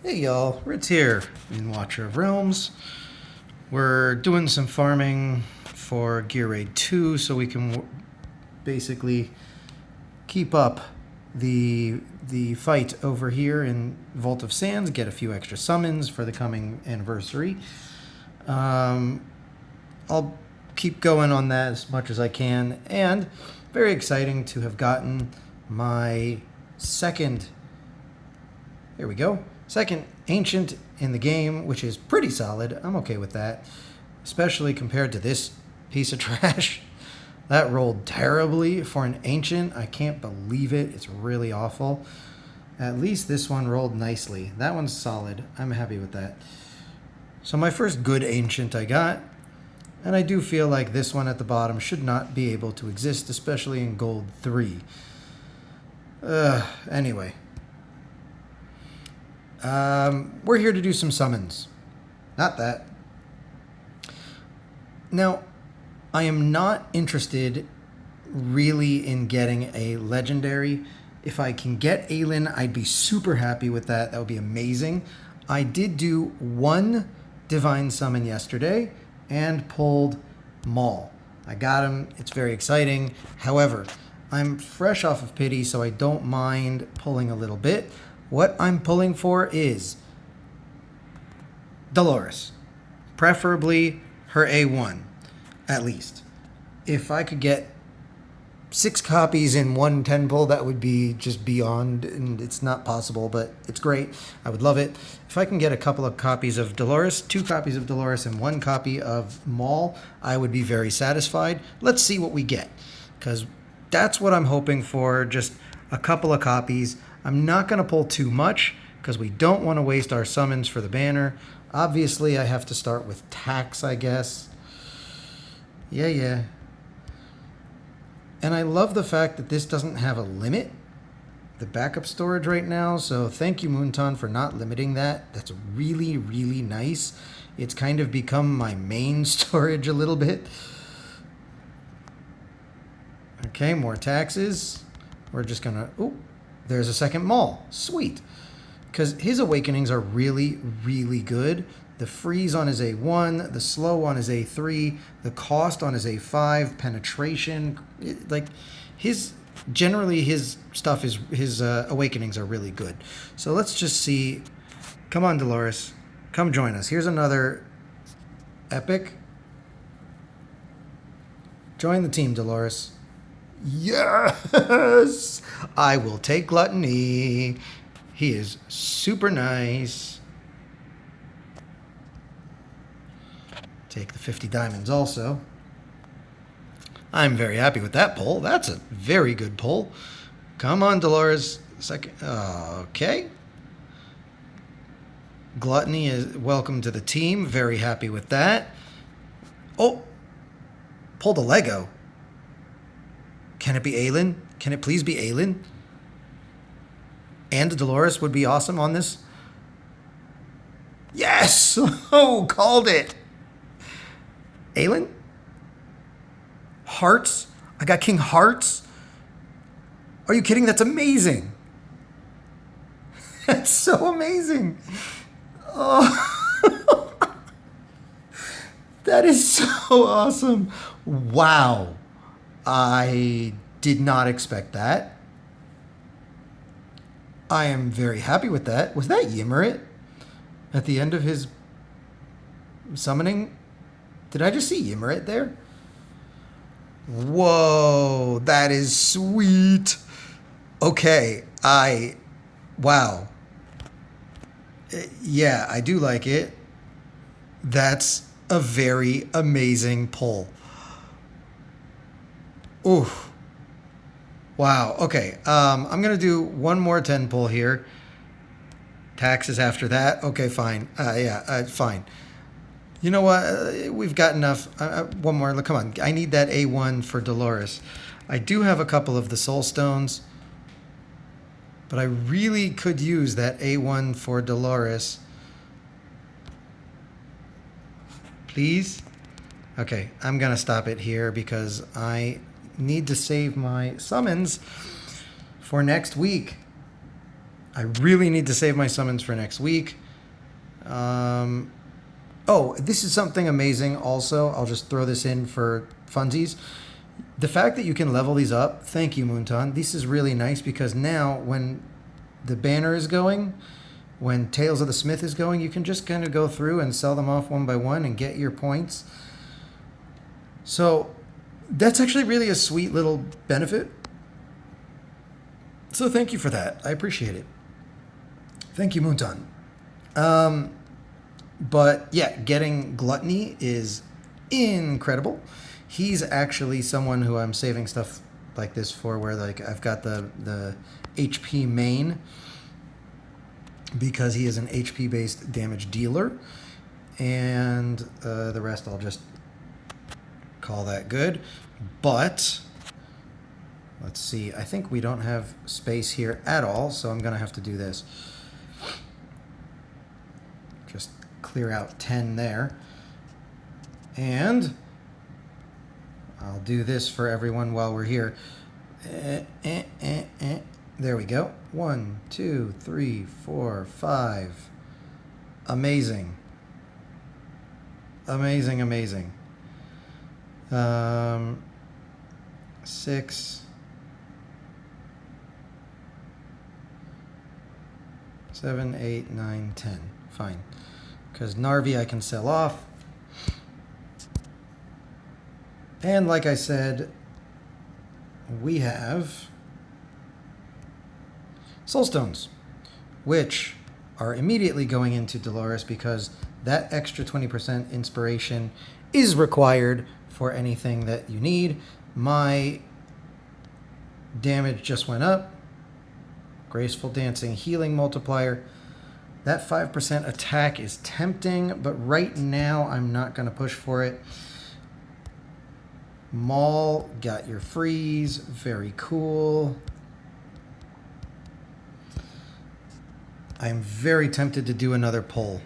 Hey y'all, Ritz here in Watcher of Realms. We're doing some farming for Gear Raid 2 so we can basically keep up the fight over here in Vault of Sands, get a few extra summons for the coming anniversary. I'll keep going on that as much as I can, and very exciting to have gotten my second ancient in the game, which is pretty solid. I'm okay with that, especially compared to this piece of trash. That rolled terribly for an ancient. I can't believe it. It's really awful. At least this one rolled nicely. That one's solid. I'm happy with that. So my first good ancient I got, and I do feel like this one at the bottom should not be able to exist, especially in gold 3. Anyway. We're here to do some summons. Not that. Now, I am not interested really in getting a legendary. If I can get Aelin, I'd be super happy with that. That would be amazing. I did do one divine summon yesterday and pulled Maul. I got him. It's very exciting. However, I'm fresh off of pity, so I don't mind pulling a little bit. What I'm pulling for is Dolores, preferably her A1, at least. If I could get 6 copies in one 10 pull, that would be just beyond, and it's not possible, but it's great. I would love it. If I can get a couple of copies of Dolores, 2 copies of Dolores, and 1 copy of Maul, I would be very satisfied. Let's see what we get, because that's what I'm hoping for, just a couple of copies. I'm not going to pull too much because we don't want to waste our summons for the banner. Obviously, I have to start with tax, I guess. Yeah. And I love the fact that this doesn't have a limit, the backup storage right now. So thank you, Moonton, for not limiting that. That's really, really nice. It's kind of become my main storage a little bit. Okay, more taxes. We're just going to... Ooh. There's a second Maul. Sweet. Because his awakenings are really, really good. The freeze on his A1, the slow on his A3, the cost on his A5, penetration. Generally his stuff is, his awakenings are really good. So let's just see. Come on, Dolores. Come join us. Here's another epic. Join the team, Dolores. Yes! I will take Gluttony. He is super nice. Take the 50 diamonds also. I'm very happy with that pull. That's a very good pull. Come on, Dolores. Second. Okay. Gluttony is welcome to the team. Very happy with that. Oh! Pulled a Lego. Can it be Aelin? Can it please be Aelin? And Dolores would be awesome on this. Yes! Oh, called it. Aelin? Hearts? I got King Hearts? Are you kidding? That's amazing. That's so amazing. Oh. That is so awesome. Wow. I did not expect that. I am very happy with that. Was that Ymrit at the end of his summoning? Did I just see Ymrit there? Whoa, that is sweet. Okay, wow. Yeah, I do like it. That's a very amazing pull. Ooh. Wow. Okay. I'm going to do one more 10 pull here. Taxes after that. Okay, fine. Fine. You know what? We've got enough. One more. Come on. I need that A1 for Dolores. I do have a couple of the soul stones, but I really could use that A1 for Dolores. Please? Okay. I'm going to stop it here because I need to save my summons for next week. I really need to save my summons for next week. Oh, this is something amazing also. I'll just throw this in for funsies. The fact that you can level these up, thank you, Moonton. This is really nice because now when the banner is going, when Tales of the Smith is going, you can just kind of go through and sell them off one by one and get your points. So that's actually really a sweet little benefit. So thank you for that. I appreciate it. Thank you, Moonton. But yeah, getting Gluttony is incredible. He's actually someone who I'm saving stuff like this for, where like I've got the HP main because he is an HP based damage dealer, and the rest I'll just call that good. But let's see, I think we don't have space here at all, so I'm gonna have to do this. Just clear out 10 there. And I'll do this for everyone while we're here. There we go. 1, 2, 3, 4, 5. Amazing. Amazing, amazing. 6, 7, 8, 9, 10. Fine. Because Narvi I can sell off. And like I said, we have Soulstones, which are immediately going into Dolores because that extra 20% inspiration is required for anything that you need. My damage just went up. Graceful Dancing, healing multiplier. That 5% attack is tempting, but right now I'm not going to push for it. Maul, got your freeze. Very cool. I'm very tempted to do another pull.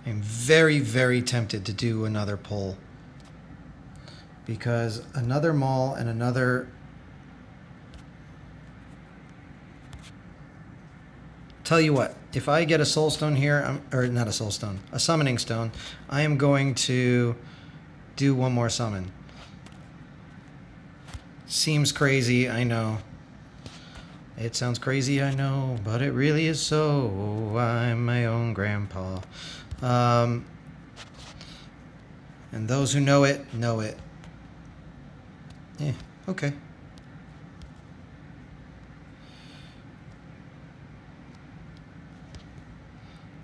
I'm very, very tempted to do another pull. Because another Maul and another... Tell you what, if I get a Soul Stone here, or not a Soul Stone, a Summoning Stone, I am going to do one more summon. Seems crazy, I know. It sounds crazy, I know, but it really is so. I'm my own grandpa. And those who know it, know it. Yeah, okay.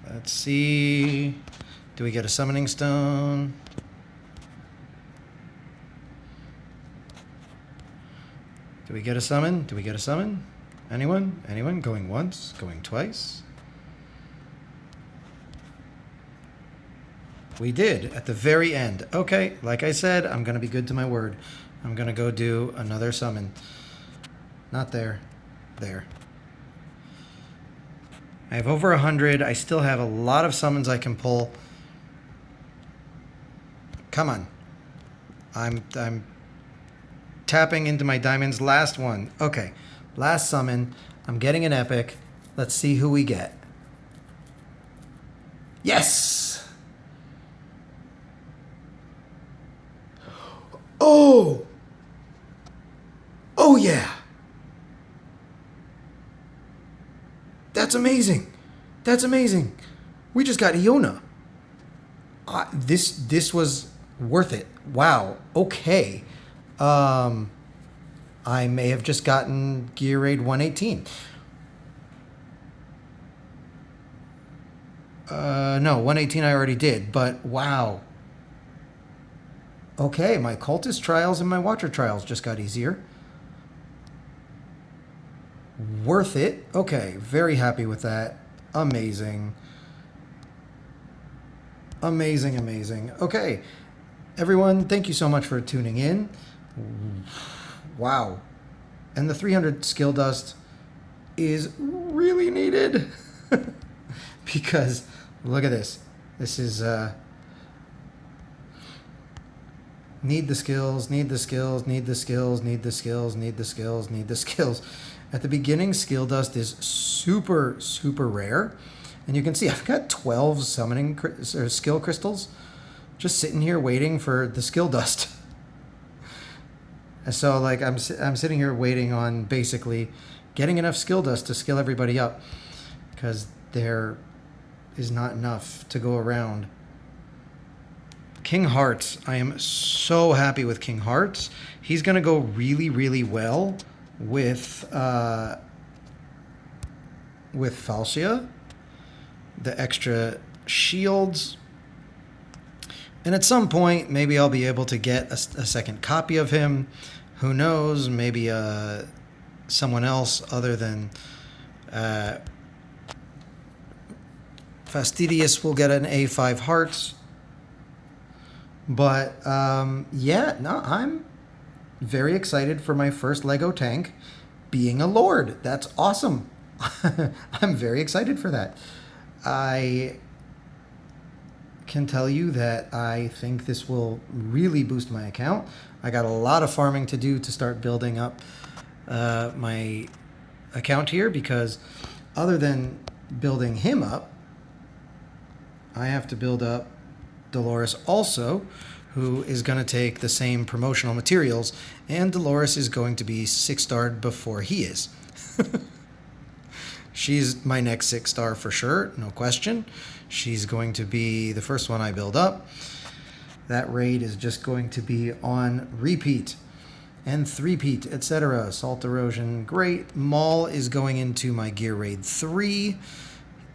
Let's see. Do we get a Summoning Stone? Do we get a summon? Do we get a summon? Anyone? Anyone? Going once? Going twice? We did, at the very end. Okay, like I said, I'm going to be good to my word. I'm going to go do another summon. Not there. There. I have over 100. I still have a lot of summons I can pull. Come on. I'm tapping into my diamonds. Last one. Okay. Last summon. I'm getting an epic. Let's see who we get. Yes! Oh! Oh, yeah! That's amazing. That's amazing. We just got Iona. This was worth it. Wow. Okay. I may have just gotten Gear Raid 118. No, 118 I already did, but wow. Okay, my Cultist trials and my Watcher trials just got easier. Worth it. Okay, very happy with that. Amazing. Amazing, amazing. Okay, everyone, thank you so much for tuning in. Wow. And the 300 skill dust is really needed. Because, look at this. This is, need the skills, need the skills, need the skills, need the skills, need the skills, need the skills. At the beginning, skill dust is super, super rare. And you can see I've got 12 summoning or skill crystals just sitting here waiting for the skill dust. And so like I'm sitting here waiting on basically getting enough skill dust to skill everybody up, because there is not enough to go around. King Hearts. I am so happy with King Hearts. He's going to go really, really well with Falcia. The extra shields. And at some point, maybe I'll be able to get a second copy of him. Who knows? Maybe someone else other than Fastidious will get an A5 Hearts. But yeah, no, I'm very excited for my first Lego tank being a Lord. That's awesome. I'm very excited for that. I can tell you that I think this will really boost my account. I got a lot of farming to do to start building up my account here, because other than building him up, I have to build up Dolores also, who is going to take the same promotional materials, and Dolores is going to be 6-starred before he is. She's my next 6-star for sure, no question. She's going to be the first one I build up. That raid is just going to be on repeat and three-peat, etc. Salt erosion, great. Maul is going into my gear raid 3.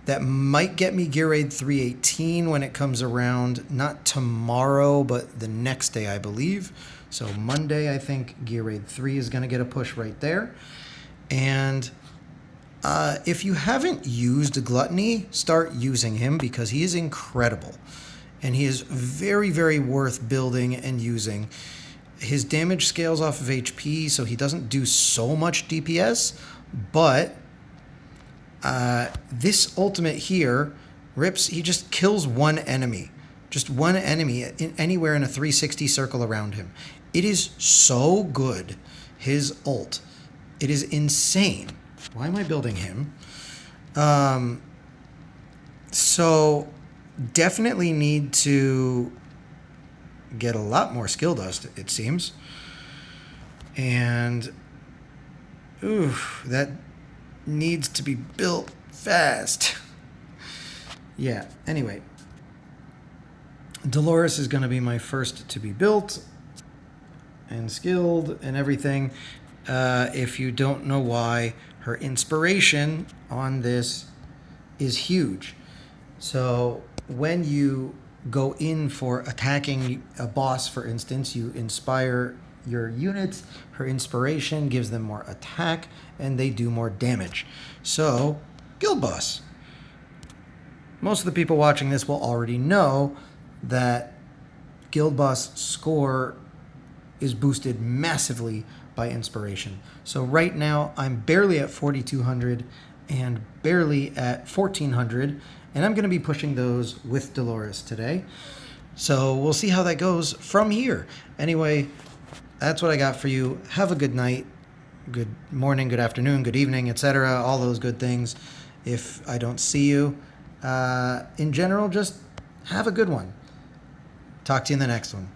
That might get me gear raid 318 when it comes around. Not tomorrow, but the next day, I believe. So Monday, I think gear raid 3 is going to get a push right there. And if you haven't used Gluttony, start using him, because he is incredible. And he is very, very worth building and using. His damage scales off of HP, so he doesn't do so much DPS. But this ultimate here, Rips, he just kills one enemy. Just one enemy anywhere in a 360 circle around him. It is so good, his ult. It is insane. Why am I building him? So definitely need to get a lot more skill dust, it seems. And ooh, that needs to be built fast. Yeah, anyway. Dolores is going to be my first to be built and skilled and everything. If you don't know why, her inspiration on this is huge. So when you go in for attacking a boss, for instance, you inspire your units. Her inspiration gives them more attack, and they do more damage. So, Guild Boss. Most of the people watching this will already know that Guild Boss score is boosted massively by inspiration. So right now, I'm barely at 4,200 and barely at 1,400, and I'm going to be pushing those with Dolores today. So we'll see how that goes from here. Anyway, that's what I got for you. Have a good night, good morning, good afternoon, good evening, etc. All those good things. If I don't see you, in general, just have a good one. Talk to you in the next one.